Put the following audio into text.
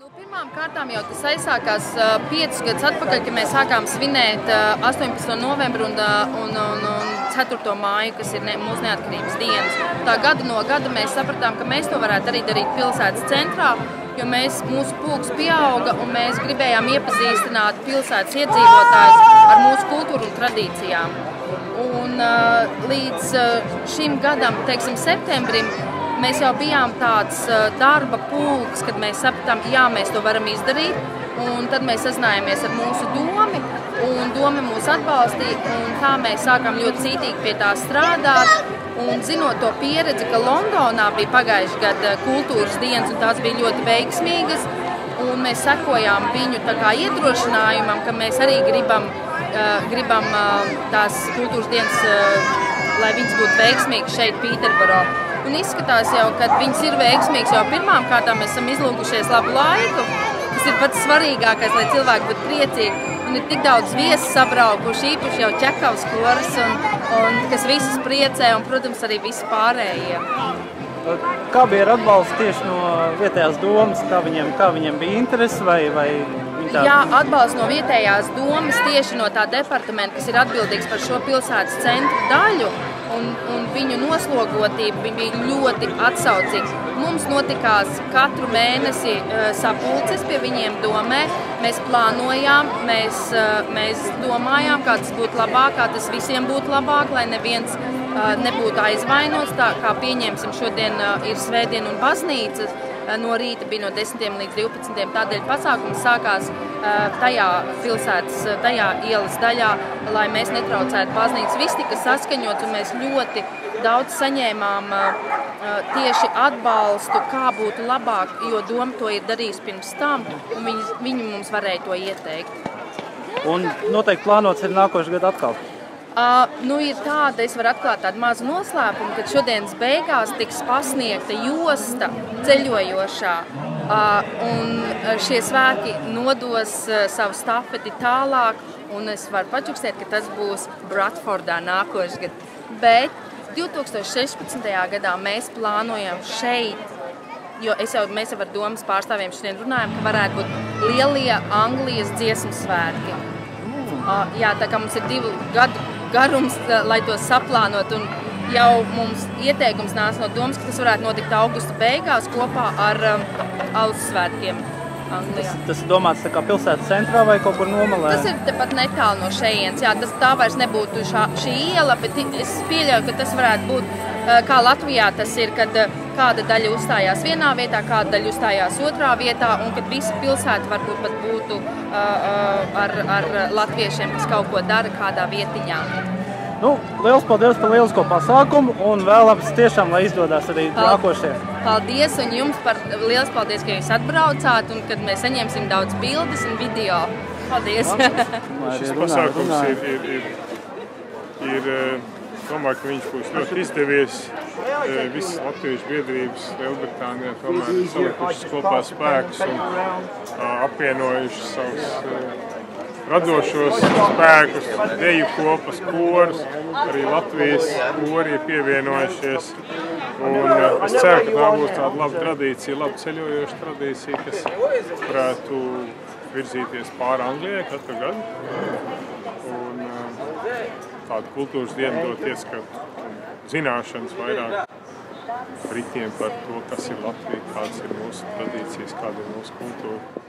Pirmām kārtām jau tas aizsākās 5 gadus atpakaļ, kad mēs sākām svinēt 18. novembru un 4. māju, kas ir mūsu neatkarības dienas. Tā gada no gada mēs sapratām, ka mēs to varētu arī darīt pilsētas centrā, jo mūsu pulks pieauga un mēs gribējām iepazīstināt pilsētas iedzīvotājus ar mūsu kultūru un tradīcijām. Un līdz šim gadam, teiksim, septembrim, mēs jau bijām tāds darba pulks, kad mēs sapratām, jā, mēs to varam izdarīt. Un tad mēs sazinājāmies ar mūsu domi, un doma mūs atbalstīja. Un tā mēs sākām ļoti cītīgi pie tā strādāt. Un zinot to pieredzi, ka Londonā bija pagājuši gada kultūras dienas, un tās bija ļoti veiksmīgas. Un mēs sekojām viņu iedrošinājumam, ka mēs arī gribam tās kultūras dienas, lai viņas būtu veiksmīgas šeit, Pīterboro. Un izskatās jau, ka viņas ir veiksmīgas, jo pirmām kārtām mēs esam izlūgušies labu laiku, kas ir pats svarīgākais, lai cilvēki būtu priecīgi. Un ir tik daudz viesu sabraukuši, īpaši jau Čekavas koris, un kas visus priecē, un, protams, arī visi pārējie. Kā bija ar atbalstu tieši no vietējās domas? Kā viņiem bija interesi vai Jā, atbalsts no vietējās domas, tieši no tā departamenta, kas ir atbildīgs par šo pilsētas centru daļu, un viņu noslogotību, viņi bija ļoti atsaucīgi. Mums notikās katru mēnesi sapulces pie viņiem domē. Mēs plānojām, mēs domājām, kā tas būtu labāk, kā tas visiem būtu labāk, lai neviens nebūtu aizvainots. Tā kā pieņemsim, šodien ir svētdiena un baznīca. No rīta bija no 10 līdz 12. Tādēļ pasākums sākās tajā pilsētas, tajā ielas daļā, lai mēs netraucētu baznīcu. Viss tika saskaņots, un mēs ļoti daudz saņēmām tieši atbalstu, kā būtu labāk, jo doma to ir darījusi pirms tam, un viņi mums varēja to ieteikt. Un noteikti plānots ir nākošais gadu atkal? Ir tāda, es varu atklāt tādu mazu noslēpumu, kad šodienas beigās tiks pasniegta josta ceļojošā, un šie svēki nodos savu stafeti tālāk, un es varu pačukstēt, ka tas būs Bradfordā nākošais gads. Bet 2016. gadā mēs plānojam šeit, jo mēs jau ar domas pārstāvjiem šodien runājam, ka varētu būt lielie Anglijas dziesmu svētki. Jā, tā kā mums ir 2 gadu garums, lai to saplānot, un jau mums ieteikums nāca no domas, ka tas varētu notikt augusta beigās kopā ar Alus svētkiem Anglijā. Tas ir domāts tā kā pilsētas centrā vai kaut kur nomalē? Tas ir tepat netālu no šejienes. Jā, tā vairs nebūtu šī iela, bet es pieļauju, ka tas varētu būt, kā Latvijā tas ir, kad kāda daļa uzstājās vienā vietā, kāda daļa uzstājās otrā vietā, un kad visa pilsēta varbūt pat būtu ar latviešiem, kas kaut ko dara kādā vietiņā. Liels paldies par lielisko pasākumu, un vēlams tiešām, lai izdodas arī nākošie. Paldies, un jums liels paldies, ka jūs atbraucāt, un kad mēs saņemsim daudz bildes un video. Paldies! Šis pasākums ir domāju, ka viņš būs ļoti izdevies. Visas latviešu biedrības Lielbritānijā tomēr ir salikušas kopā spēkus un apvienojušas savus radošos spēkus, deju kopas, korus, arī Latvijas kori ir pievienojušies. Un es ceru, ka tā būs tāda laba tradīcija, laba ceļojoša tradīcija, kas varētu virzīties pāri Anglijai katru gadu. Un tādu kultūras dienu dot ieskatu zināšanas vairāk Britiem par to, kas ir Latvija, kādas ir mūsu tradīcijas, kāda ir mūsu kultūra.